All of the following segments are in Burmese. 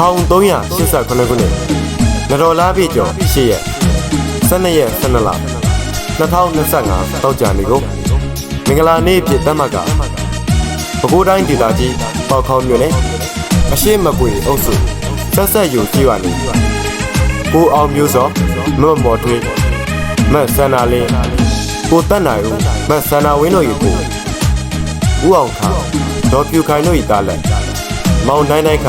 1389 ခုနှစ်နတော်လားပြည့်ကျော်8ရက်12ရက်12လ2025တောက်ကြနေကိုမင်္ဂလာနေ့ဖြစ်သတ်မှတ်ကပဲခူးတိုင်းဒေသကြီးပေါခေါမြို့နယ်အရှိမကွေအုပ်စုဆက်ဆက်ယူကြည့်ပါနေကိုအောင်မျိုးစောမတ်မော်ထွေးမတ်ဆန္နာလင်းကိုတက်နိုင်ဦးမတ်ဆန္နာဝင်းတို့ရေကိုဦးအောင်ခါဒေါ်ပြူခိုင်တို့ဤသားလက်မောင်နိုင်နိုင်ခ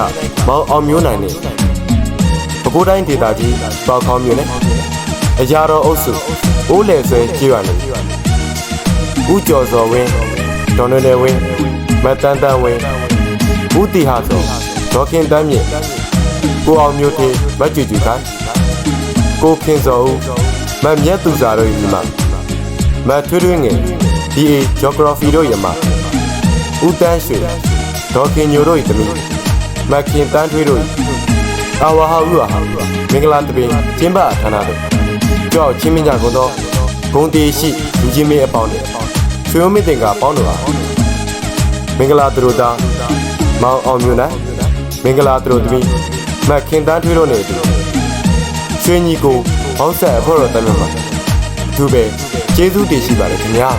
မောင်အောင်မျိုးနိုင်နေပဲခူးတိုင်းဒေသကြီးပေါခေါမြို့နယ်အရာတော်အုပ်စုအိုးလေဆွဲကြည့်ပါနေဦးကျော်စောဝင်းဒေါ်နွယ်နယ်ဝင်းမတ်တန်တန်ဝင်းဦးတီဟာစောဒေါ်ခင်တန်းမြင့်ကိုအောင်မျိုးထေးမတ်ကျူကျူခိုင်ကိုခင်စောဦးမတ်မြတ်သူစာတို့ညီမမတ်ထွေးထွေးငယ် DA Geography တို့ရမဦးတန်းရွှေဒေါ်ခင်ညိုတို့ဤသမီးမတ်ခင်တန်းထွေးတို့အာဝဟာဦးဟာမင်္ဂလာတပင်ကျင်းပဌာနတို့ကြောက်ချင်းမင်းကြကုန်သောဂုံတီရှိလူချင်းမင်းအပေါင်းတွေဆွေမျိုးမင်းတင်ကပေါင်းတို့ဟာမင်္ဂလာသူတို့သားမောင်အောင်မျိုးနိုင်မင်္ဂလာသူတို့သမီးမတ်ခင်တန်းထွေးတို့နဲ့အတူရွှေညီကိုဘောက်ဆက်အဖွဲ့တော်တမ်းမှာသူပဲကျေးဇူးတင်ရှိပါတယ်ခင်ဗျာ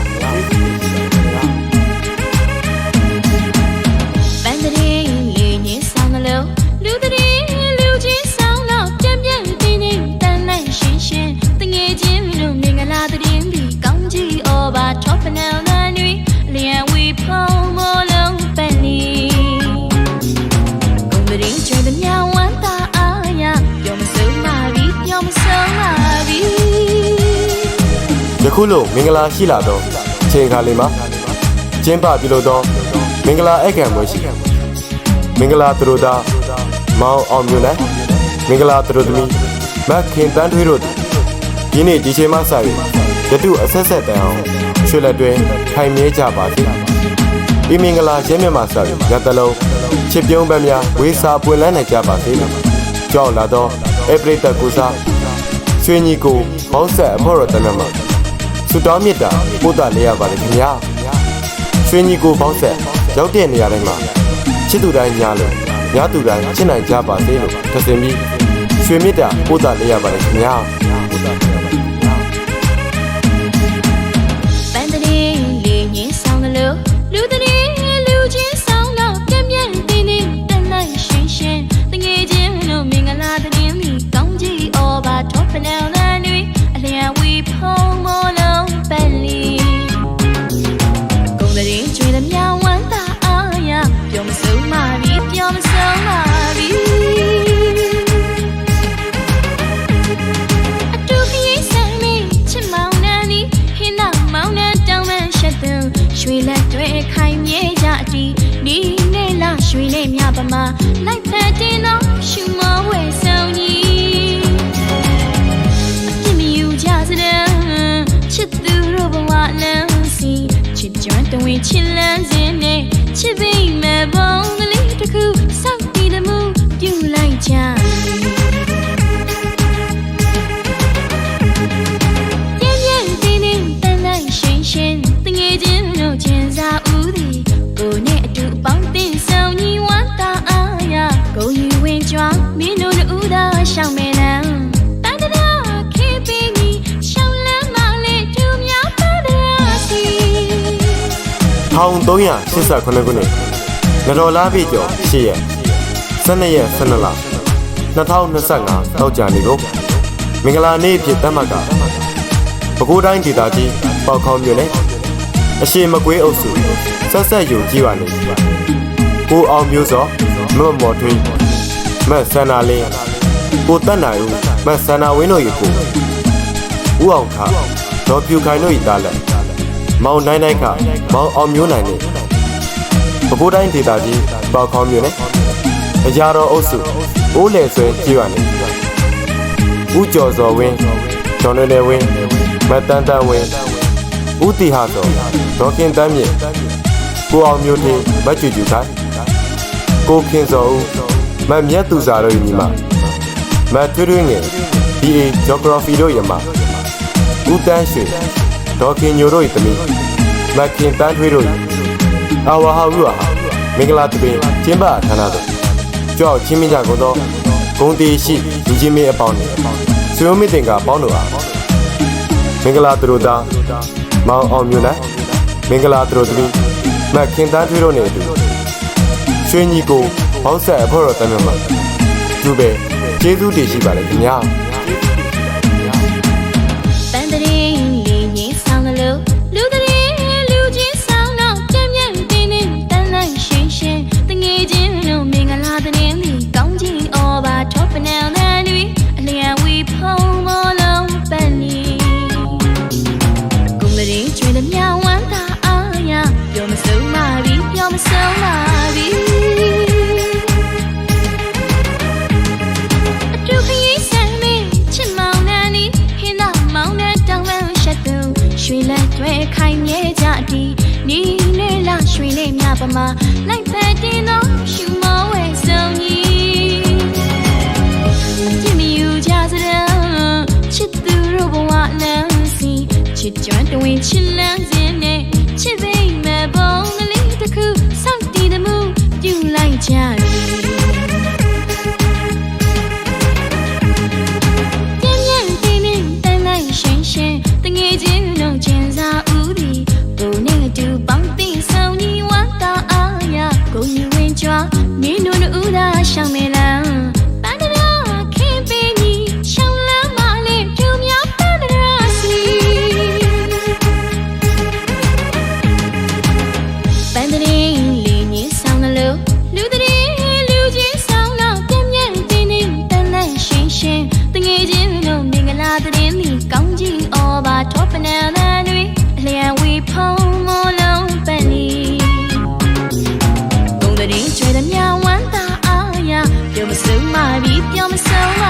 ပန်းတရင်လေးညင်းဆောင်လို့လူတရင်လူချင်းဆောင်တော့ပြန်ပြန်တင်းတင်းတန်နိုင်ရှင်းရှင်းတငယ်ချင်းတို့မင်္ဂလာတရင်ပြီးကောင်းကြီး over top now နာနွေလျံဝီဖုံးမလုံးပန်လီကုန်းတရင်ချွေတဲ့ညဝမ်းသာအားရပြောမဆုံးပါပြီပြောမဆုံးပါပြီယခုလိုမင်္ဂလာရှိလာတော့ချိန်ခါလေးမှာကျင်းပပြုလုပ်သောမင်္ဂလာဧကံပွဲရှိမင်္ဂလာသူတို့သားမောင်အောင်မျိုးနိုင်မင်္ဂလာသူတို့သမီးမတ်ခင်တန်းထွေးတို့ဒီနေ့ဒီချိန်မှစ၍ယတုအဆက်ဆက်တန်အောင်ရွှေလက်တွဲခိုင်မြဲကြပါစေဒီမင်္ဂလာရဲမြတ်မှာစ၍ရတလုံးချစ်ပြုံးပန်းများဝေးစာပွင့်လန်းနိုင်ကြပါစေလို့ကြောက်လာသောဧပရိတကူစားရွှေညီကိုဘောက်ဆက်အဖွဲ့တော်တမ်းမှာဆုတောင်းမြတ်တာပို့တာလေးရပါတယ်ခင်ဗျာရွှေညီကိုဘောက်ဆက်ရောက်တဲ့နေရာတိုင်းမှာချစ်သူတိုင်းညားလို့ညားသူတိုင်းချစ်နိုင်ကြပါစေလို့ထပ်ဆင်ပြီးရွှေမြတ်တာပို့တာလေးရပါတယ်ခင်ဗျာပန်းတရင်လေးညင်းဆောင်လို့လူတရင်လူချင်းဆောင်တော့ပြန်ပြန်တင်းတင်းတန်နိုင်ရှင်းရှင်းတငယ်ချင်းတို့မင်္ဂလာတရင်ပြီးကောင်းကြီး over top now နာနွေအလျံဝီဖုံးမလုံးပန်လီကုန်းတရင်ချွေတဲ့မြောင်ဝမ်းသာအားရပြောမဆုံးပါပြီပြောမဆုံးပါပြီအတူခရီးဆိုင်မင်းချစ်မောင်နှံဒီဟင်းသာမောင်နှံတောင်းမှန်ရှက်သူရွှေလက်တွေခိုင်မြဲကြအတီးဒီနေ့လာရွှေနဲ့မြပမာလိုက်ဖက်တင်တော့ရှူမဝဲဆောင်ကြီးအပြစ်မယူကြစတဲ့ချစ်သူတို့ဘဝလမ်းစီချစ်ကြွတဝင်းချစ်လန်းစင်းနဲ့ချစ်ပိမဲ့ဘုံကလေးတစ်ခုစောက်တည်တဲ့မှုပြုလိုက်ကြပြန်ပြန်တင်းတင်းတန်တိုင်းရှင်းရှင်းတငယ်ချင်းတို့ချင်စားဦးသည်ကိုနဲ့အတူပေါင်းတင်ဆောင်ညီဝမ်းသာအားရကိုယူဝင်ကြွားမင်းတို့ဦးသာရှောင်းမဲလမ်းပန်းတရာခေပင်းကြီးရှောင်းလမ်းမလေးသူများပန်းတရာစီ1389 ခုနှစ်နတော်လားပြည့်ကျော်8ရက်12ရက်12လ2025တောက်ကြနေကိုမင်္ဂလာနေ့ဖြစ်သတ်မှတ်ကပဲခူးတိုင်းဒေသကြီးပေါခေါမြို့နယ်အရှိမကွေးအုပ်စုဆက်ဆက်ယူကြည့်ပါနေကိုအောင်မျိုးစောမတ်မော်ထွေးမတ်ဆန္နာလင်းကိုတက်နိုင်ဦးမတ်ဆန္နာဝင်းတို့ရေကိုဦးအောင်ခဒေါ်ပြူခိုင်တို့ဤသားလက်မောင်နိုင်နိုင်ခမောင်အောင်မျိုးနိုင်နေပဲခူးတိုင်းဒေသကြီးပေါခေါမြို့နယ်အရာတော်အုပ်စုအိုးလေဆွဲကြည့်ပါနေဦးကျော်စောဝင်းဒေါ်နွယ်နယ်ဝင်းမတ်တန်တန်ဝင်းဦးတီဟာစောဒေါ်ခင်တန်းမြင့်ကိုအောင်မျိုးထေးမတ်ကျူကျူခိုင်ကိုခင်စောဦးမတ်မြတ်သူစာတို့ညီမမတ်ထွေးထွေးငယ် DA Geography တို့ရမဦးတန်းရွှေဒေါ်ခင်ညိုတို့ဤသမီးမတ်ခင်တန်းထွေးတို့အာဝဟာဦးဟာမင်္ဂလာတပင်ကျင်းပဌာနတို့ ကြောက်ချင်းမိကြကုန်သောဂုံတီရှိလူချင်းမင်းအပေါင်းနဲ့ဆွေမျိုးမိတင်ကပေါင်းတို့အားမင်္ဂလာသူတို့သားမောင်အောင်မျိုးနဲ့မင်္ဂလာသူတို့သမီးမက်ခင်တန်းထွေးတို့နဲ့အတူရွှေညီကိုဘောက်ဆက်အဖို့တော်တမ်းမှာသူပဲကျေးဇူးတင်ရှိပါလေခင်ဗျာပန်းတရင်လေးငင်းဆောင်လို့လူတရင်လူချင်းဆောင်တော့ကြမ်းကြမ်းတင်းတင်းတန်းတန်းရှင်းရှင်းတငယ်ချင်းတို့မင်္ဂလာတရင်လေးကောင်းကြီးအော်ပါထောပနန်တန်တွေအလျံဝီဖုံးမလုံးပန်းနေကုမရင်းကျွေးတဲ့မြောင်ဝမ်းသာအားရပြောမဆုံးပါပြီပြောမဆုံးပါပြီရွှေလက်တွေခိုင်မြဲကြသည်နီနဲ့လာရွှေလေးမြပမာလိုက်ဖက်တင်တော့ရှူမဝဲဆုံးကြီးကြည့်မယူကြစတဲ့ချစ်သူတို့ဘဝလမ်းစီချစ်ကြွတွင်ချစ်လန်းစင်းနဲ့ချစ်သိမ်းမဲ့ပုံကလေးတစ်ခုစောင့်တည်တဲ့မှုပြုလိုက်ကြသည်တငယ်ချင်းတို့ကျင်စာဦးသည်ကိုနဲ့တူပေါင်းသိဆောင်ညီဝမ်းသာအားရကိုယူဝင်ကြွားမင်းတို့ဦးသာရှောင်းမေလံပန်းတရာခင်ပင်ကြီးရှောင်းလမ်းမလေးကျူများပန်းတရာစီပန်းတရင်လေးညင်းဆောင်လို့လူတရင်လူချင်းဆောင်တော့ပြင်းပြင်းတင်းတင်းတန်တန်ရှင်းရှင်းတငယ်ချင်းတို့မင်္ဂလာတရင်လေးကောင်းကြီးဘာထောပနန်တန်တွေအလျံဝီဖုံးမလုံးပန်းနေဘုံတရင်ကျွေးတဲ့မြောင်ဝမ်းသာအားရပြောမဆုံးပါပြီပြောမဆုံး